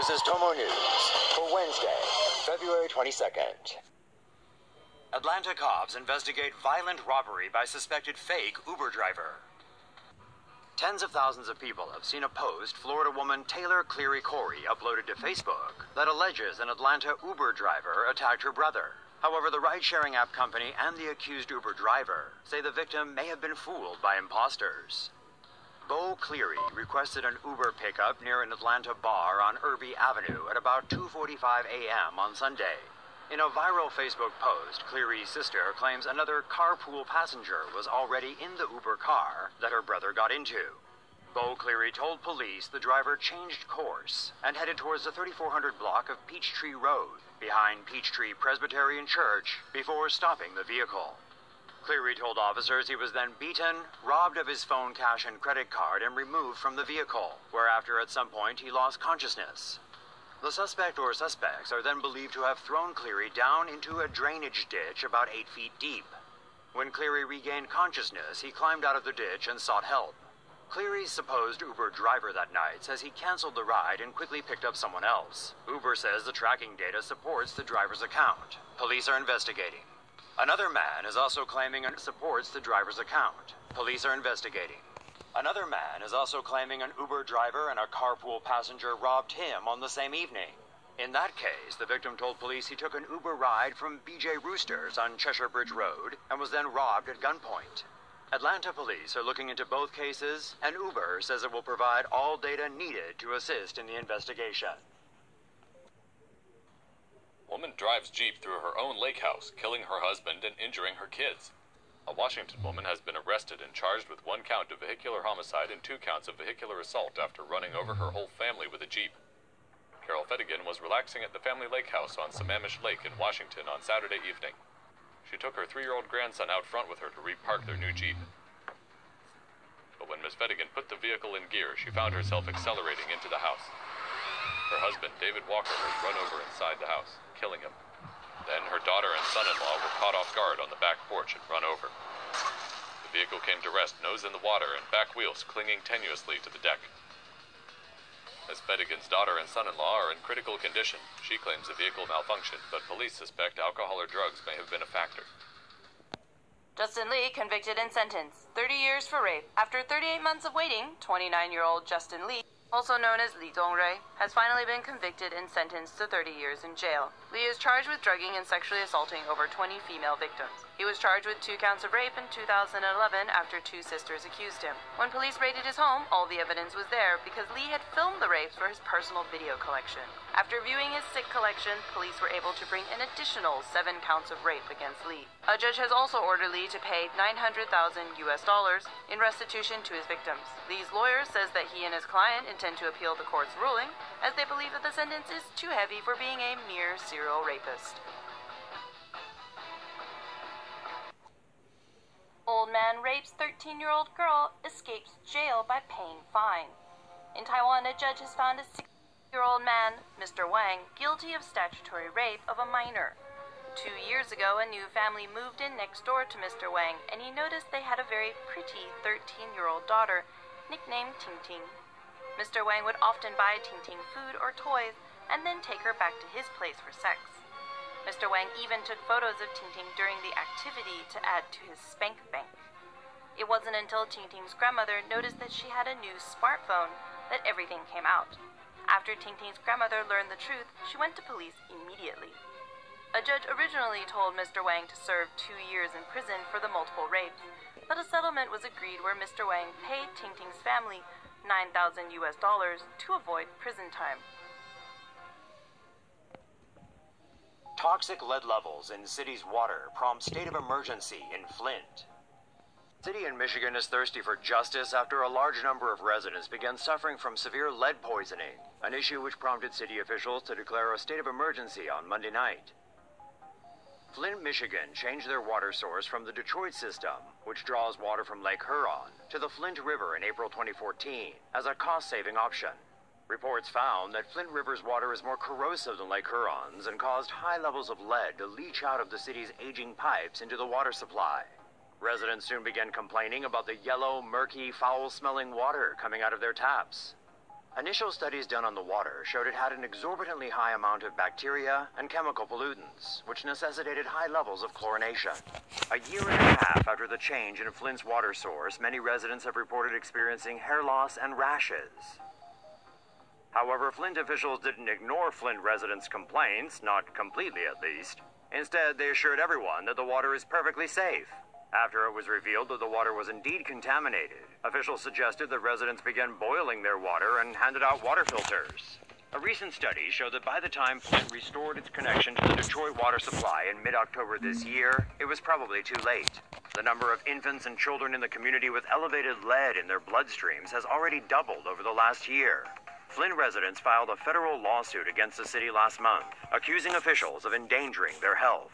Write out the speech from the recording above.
This is Tomonews for Wednesday, February 22nd. Atlanta cops investigate violent robbery by suspected fake Uber driver. Tens of thousands of people have seen a post Florida woman Taylor Cleary Corey uploaded to Facebook that alleges an Atlanta Uber driver attacked her brother. However, the ride-sharing app company and the accused Uber driver say the victim may have been fooled by imposters. Bo Cleary requested an Uber pickup near an Atlanta bar on Irby Avenue at about 2:45 a.m. on Sunday. In a viral Facebook post, Cleary's sister claims another carpool passenger was already in the Uber car that her brother got into. Bo Cleary told police the driver changed course and headed towards the 3400 block of Peachtree Road, behind Peachtree Presbyterian Church, before stopping the vehicle. Cleary told officers he was then beaten, robbed of his phone, cash, and credit card, and removed from the vehicle, whereafter at some point he lost consciousness. The suspect or suspects are then believed to have thrown Cleary down into a drainage ditch about 8 feet deep. When Cleary regained consciousness, he climbed out of the ditch and sought help. Cleary's supposed Uber driver that night says he canceled the ride and quickly picked up someone else. Uber says the tracking data supports the driver's account. Police are investigating. Another man is also claiming and supports the driver's account. Police are investigating. Another man is also claiming an Uber driver and a carpool passenger robbed him on the same evening. In that case, the victim told police he took an Uber ride from BJ Roosters on Cheshire Bridge Road and was then robbed at gunpoint. Atlanta police are looking into both cases, and Uber says it will provide all data needed to assist in the investigation. Woman drives Jeep through her own lake house, killing her husband and injuring her kids. A Washington woman has been arrested and charged with 1 count of vehicular homicide and 2 counts of vehicular assault after running over her whole family with a Jeep. Carol Fettigan was relaxing at the family lake house on Sammamish Lake in Washington on Saturday evening. She took her 3-year-old grandson out front with her to repark their new Jeep. But when Ms. Fettigan put the vehicle in gear, she found herself accelerating into the house. Her husband, David Walker, was run over inside the house, killing him. Then her daughter and son-in-law were caught off guard on the back porch and run over. The vehicle came to rest nose in the water and back wheels clinging tenuously to the deck. Ms. Fettigan's daughter and son-in-law are in critical condition. She claims the vehicle malfunctioned, but police suspect alcohol or drugs may have been a factor. Justin Lee convicted and sentenced. 30 years for rape. After 38 months of waiting, 29-year-old Justin Lee, also known as Lee Dong-rae, has finally been convicted and sentenced to 30 years in jail. Lee is charged with drugging and sexually assaulting over 20 female victims. He was charged with 2 counts of rape in 2011 after 2 sisters accused him. When police raided his home, all the evidence was there because Lee had filmed the rapes for his personal video collection. After viewing his sick collection, police were able to bring an additional 7 counts of rape against Lee. A judge has also ordered Lee to pay $900,000 in restitution to his victims. Lee's lawyer says that he and his client intend to appeal the court's ruling, as they believe that the sentence is too heavy for being a mere serial rapist. Old man rapes 13-year-old girl, escapes jail by paying fine. In Taiwan, a judge has found a 6-year-old man, Mr. Wang, guilty of statutory rape of a minor. 2 years ago, a new family moved in next door to Mr. Wang, and he noticed they had a very pretty 13-year-old daughter, nicknamed Ting Ting. Mr. Wang would often buy Ting Ting food or toys, and then take her back to his place for sex. Mr. Wang even took photos of Ting Ting during the activity to add to his spank bank. It wasn't until Ting Ting's grandmother noticed that she had a new smartphone that everything came out. After Ting Ting's grandmother learned the truth, she went to police immediately. A judge originally told Mr. Wang to serve 2 years in prison for the multiple rapes, but a settlement was agreed where Mr. Wang paid Ting Ting's family $9,000 to avoid prison time. Toxic lead levels in city's water prompt state of emergency in Flint. City in Michigan is thirsty for justice after a large number of residents began suffering from severe lead poisoning, an issue which prompted city officials to declare a state of emergency on Monday night. Flint, Michigan changed their water source from the Detroit system, which draws water from Lake Huron, to the Flint River in April 2014 as a cost-saving option. Reports found that Flint River's water is more corrosive than Lake Huron's and caused high levels of lead to leach out of the city's aging pipes into the water supply. Residents soon began complaining about the yellow, murky, foul-smelling water coming out of their taps. Initial studies done on the water showed it had an exorbitantly high amount of bacteria and chemical pollutants, which necessitated high levels of chlorination. A year and a half after the change in Flint's water source, many residents have reported experiencing hair loss and rashes. However, Flint officials didn't ignore Flint residents' complaints, not completely at least. Instead, they assured everyone that the water is perfectly safe. After it was revealed that the water was indeed contaminated, officials suggested that residents begin boiling their water and handed out water filters. A recent study showed that by the time Flint restored its connection to the Detroit water supply in mid-October this year, it was probably too late. The number of infants and children in the community with elevated lead in their bloodstreams has already doubled over the last year. Flint residents filed a federal lawsuit against the city last month, accusing officials of endangering their health.